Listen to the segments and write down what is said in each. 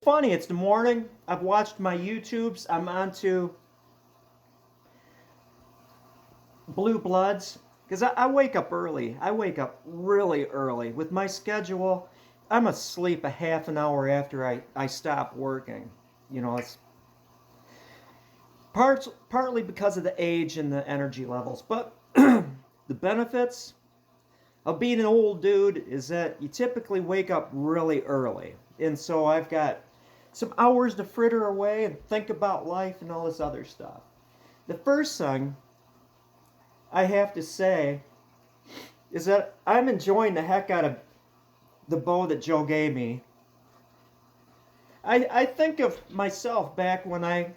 Funny, it's the morning. I've watched my YouTubes. I'm on to Blue Bloods because I wake up early. I wake up really early. With my schedule, I'm asleep a half an hour after I stop working. It's partly because of the age and the energy levels. But the benefits of being an old dude is that you typically wake up really early. And so I've got some hours to fritter away and think about life and all this other stuff. The first thing I have to say is that I'm enjoying the heck out of the bow that Joe gave me. I think of myself back when I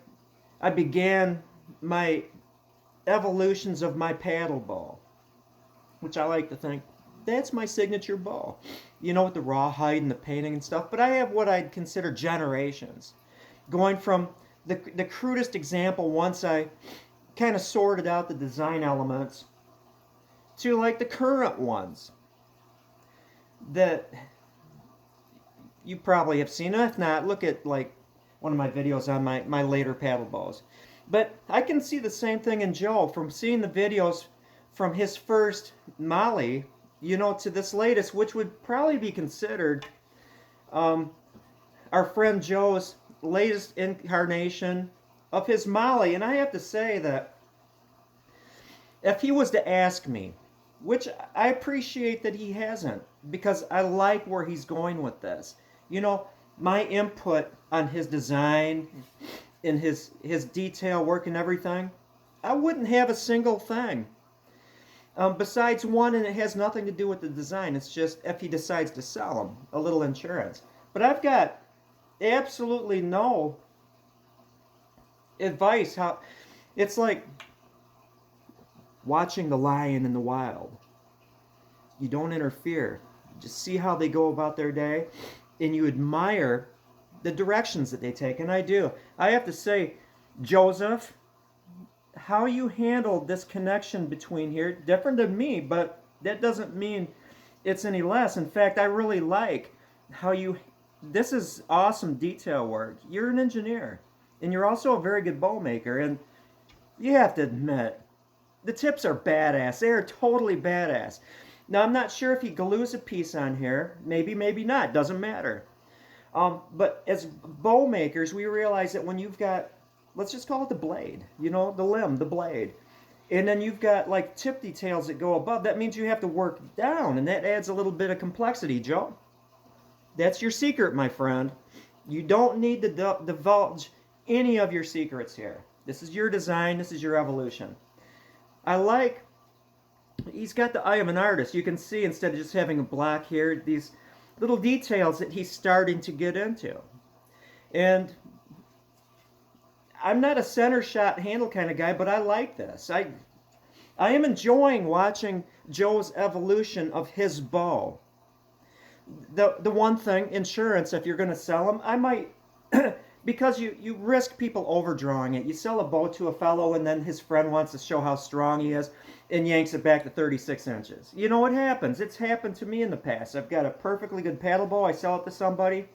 began my evolutions of my paddle bow, which I like to think that's my signature bow. With the rawhide and the painting and stuff. But I have what I'd consider generations, going from the crudest example once I kind of sorted out the design elements to like the current ones that you probably have seen. If not, look at like one of my videos on my later paddle bows. But I can see the same thing in Joe from seeing the videos from his first Molly, to this latest, which would probably be considered um, our friend Joe's latest incarnation of his Molly. And I have to say that if he was to ask me, which I appreciate that he hasn't, because I like where he's going with this. My input on his design and his detail work and everything, I wouldn't have a single thing. Besides one, and it has nothing to do with the design. It's just if he decides to sell them, a little insurance. But I've got absolutely no advice. How it's like watching the lion in the wild. You don't interfere. You just see how they go about their day, and you admire the directions that they take. And I do. I have to say, Joseph, how you handled this connection between here, different than me, but that doesn't mean it's any less. In fact, I really like how you. This is awesome detail work. You're an engineer, and you're also a very good bow maker. And you have to admit, the tips are badass. They are totally badass. Now, I'm not sure if he glues a piece on here. Maybe, maybe not. Doesn't matter. But as bow makers, we realize that when you've got, let's just call it the blade, the limb, the blade, and then you've got like tip details that go above, that means you have to work down, and that adds a little bit of complexity, Joe. That's your secret, my friend. You don't need to divulge any of your secrets here. This is your design, this is your evolution. I like, he's got the eye of an artist. You can see instead of just having a block here, these little details that he's starting to get into. And I'm not a center shot handle kind of guy, but I like this. I am enjoying watching Joe's evolution of his bow. The one thing, insurance, if you're going to sell them, I might, because you risk people overdrawing it. You sell a bow to a fellow and then his friend wants to show how strong he is and yanks it back to 36 inches. You know what happens? It's happened to me in the past. I've got a perfectly good paddle bow. I sell it to somebody.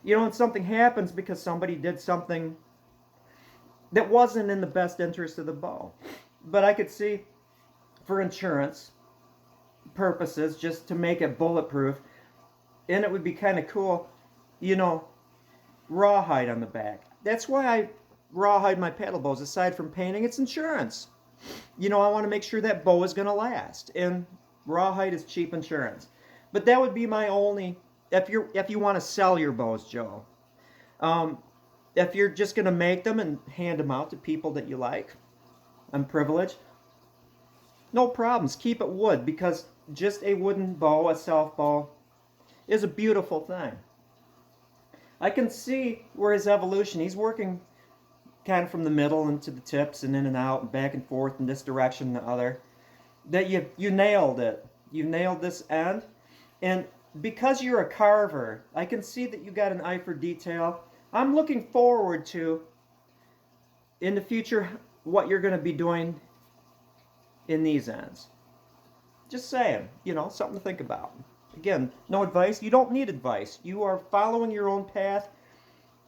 And something happens because somebody did something that wasn't in the best interest of the bow. But I could see, for insurance purposes, just to make it bulletproof, and it would be kind of cool, rawhide on the back. That's why I rawhide my paddle bows. Aside from painting, it's insurance. I want to make sure that bow is going to last, and rawhide is cheap insurance. But that would be my only. If you want to sell your bows, Joe. If you're just going to make them and hand them out to people that you like, I'm privileged. No problems. Keep it wood, because just a wooden bow, a self bow, is a beautiful thing. I can see where his evolution, he's working kind of from the middle into the tips and in and out and back and forth in this direction and the other. That you nailed it. You nailed this end. And because you're a carver, I can see that you got an eye for detail. I'm looking forward to, in the future, what you're going to be doing in these ends. Just saying, something to think about. Again, no advice. You don't need advice. You are following your own path.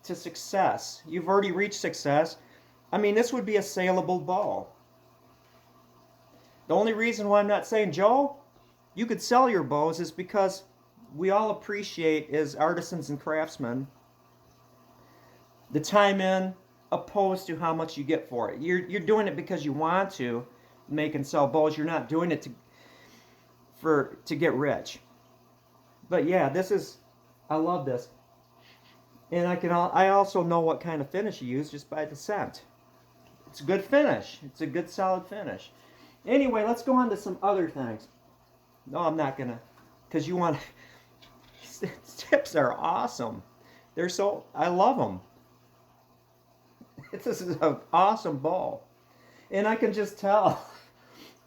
to success. You've already reached success. I mean, this would be a saleable ball. The only reason why I'm not saying, Joe, you could sell your bows is because we all appreciate, as artisans and craftsmen, the time in opposed to how much you get for it. You're doing it because you want to make and sell bows. You're not doing it to get rich. But yeah, I love this. And I also know what kind of finish you use just by the scent. It's a good finish. It's a good solid finish. Anyway, let's go on to some other things. No, I'm not gonna, because you want. Tips are awesome. I love them. This is an awesome ball, and I can just tell,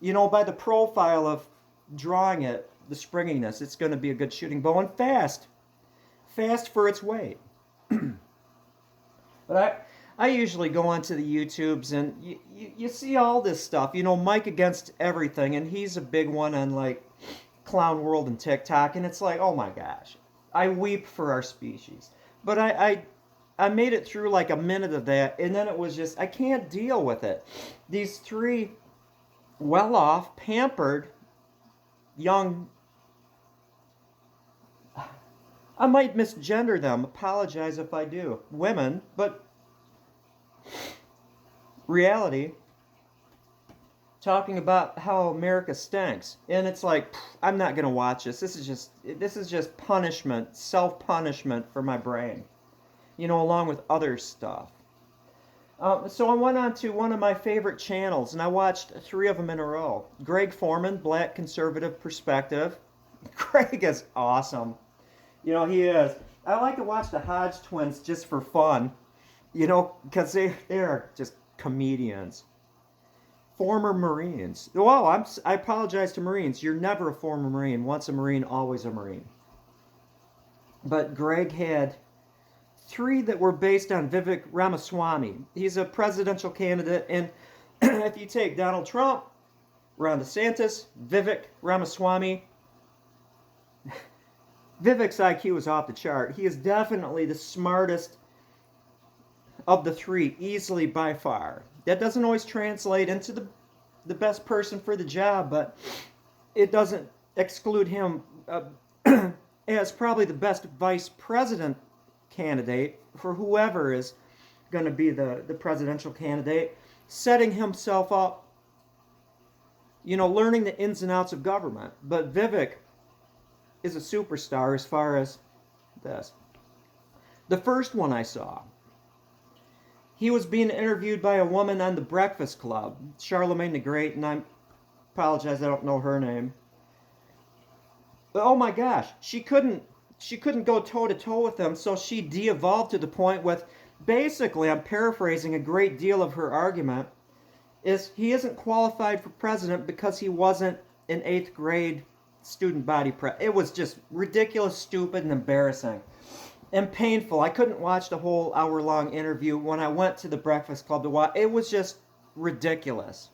by the profile of drawing it, the springiness, it's going to be a good shooting bow, and fast for its weight. But I usually go onto the YouTubes, and you see all this stuff. Mike Against Everything, and he's a big one on like Clown World and TikTok, and it's like, oh my gosh, I weep for our species. But I made it through like a minute of that, and then it was just, I can't deal with it. These three well-off, pampered, young, I might misgender them, apologize if I do, women, but reality, talking about how America stinks. And it's like, I'm not going to watch this. This is just punishment, self-punishment for my brain. Along with other stuff. So I went on to one of my favorite channels, and I watched 3 of them in a row. Greg Foreman, Black Conservative Perspective. Greg is awesome. He is. I like to watch the Hodge twins just for fun, because they are just comedians. Former Marines. Well, I apologize to Marines. You're never a former Marine. Once a Marine, always a Marine. But Greg had 3 that were based on Vivek Ramaswamy. He's a presidential candidate, and if you take Donald Trump, Ron DeSantis, Vivek Ramaswamy, Vivek's IQ is off the chart. He is definitely the smartest of the 3, easily by far. That doesn't always translate into the best person for the job, but it doesn't exclude him as probably the best vice president candidate for whoever is going to be the presidential candidate, setting himself up, learning the ins and outs of government. But Vivek is a superstar as far as this. The first one I saw, he was being interviewed by a woman on The Breakfast Club, Charlemagne the Great, and I apologize, I don't know her name. But oh my gosh, she couldn't go toe-to-toe with him, so she de-evolved to the point with, basically, I'm paraphrasing a great deal of her argument, is he isn't qualified for president because he wasn't an 8th grade student body president. It was just ridiculous, stupid, and embarrassing. And painful. I couldn't watch the whole hour-long interview when I went to the Breakfast Club to watch. It was just ridiculous.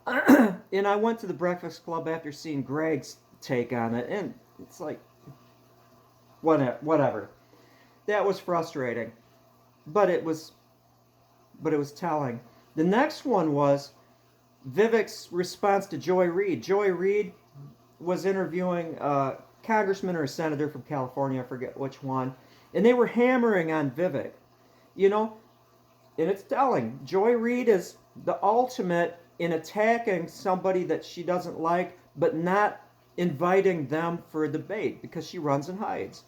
And I went to the Breakfast Club after seeing Greg's take on it, and it's like, whatever. That was frustrating, but it was telling. The next one was Vivek's response to Joy Reid. Joy Reid was interviewing a congressman or a senator from California, I forget which one, and they were hammering on Vivek, and it's telling. Joy Reid is the ultimate in attacking somebody that she doesn't like, but not inviting them for a debate because she runs and hides.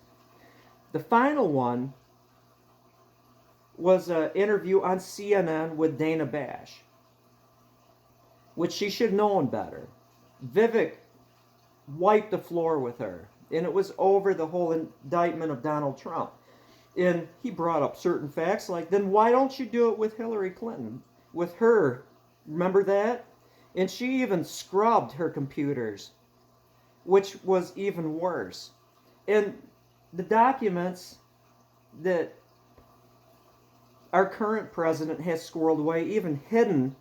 The final one was an interview on CNN with Dana Bash, which she should have known better. Vivek wiped the floor with her, and it was over the whole indictment of Donald Trump. And he brought up certain facts like, then why don't you do it with Hillary Clinton? With her, remember that? And she even scrubbed her computers, which was even worse. And the documents that our current president has squirreled away, even hidden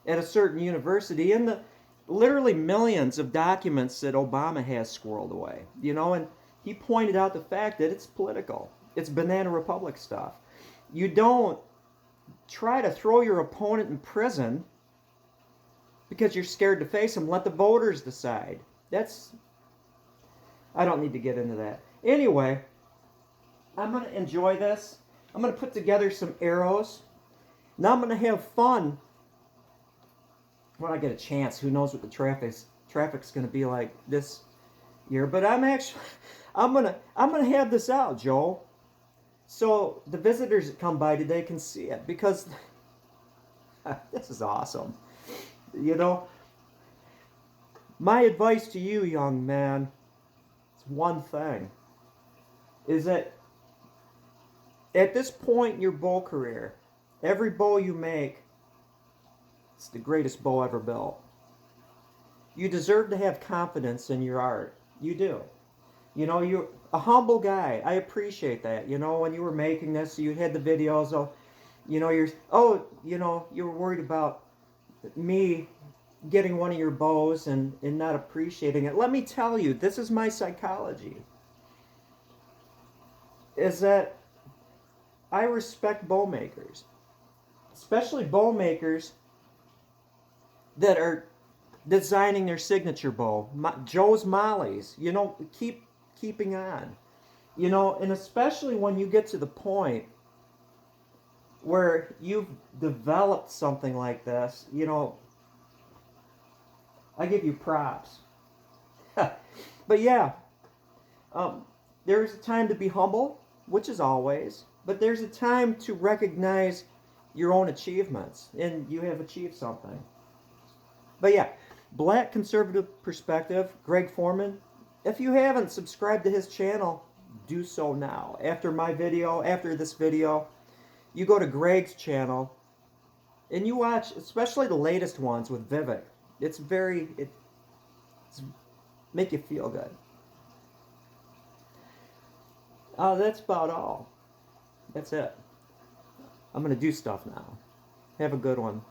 at a certain university, and the literally millions of documents that Obama has squirreled away, and he pointed out the fact that it's political. It's Banana Republic stuff. You don't try to throw your opponent in prison because you're scared to face them. Let the voters decide. I don't need to get into that. Anyway, I'm going to enjoy this. I'm going to put together some arrows. Now I'm going to have fun when I get a chance. Who knows what the traffic's going to be like this year? But I'm going to have this out, Joel. So the visitors that come by today can see it, because this is awesome. You know, my advice to you, young man, is one thing. Is that at this point in your bow career, every bow you make, it's the greatest bow ever built. You deserve to have confidence in your art. You do. You know, you're a humble guy. I appreciate that. You know, when you were making this, you had the videos. You were worried about me getting one of your bows and not appreciating it. Let me tell you, this is my psychology. Is that I respect bow makers, especially bow makers that are designing their signature bow. Joe's Molly's, you know, keeping on. You know, and especially when you get to the point where you've developed something like this, you know, I give you props. But yeah, there's a time to be humble, which is always, but there's a time to recognize your own achievements, and you have achieved something. But yeah, Black Conservative Perspective, Greg Foreman. If you haven't subscribed to his channel, do so now. After this video, you go to Greg's channel and you watch, especially the latest ones with Vivek. It's make you feel good. That's about all. That's it. I'm going to do stuff now. Have a good one.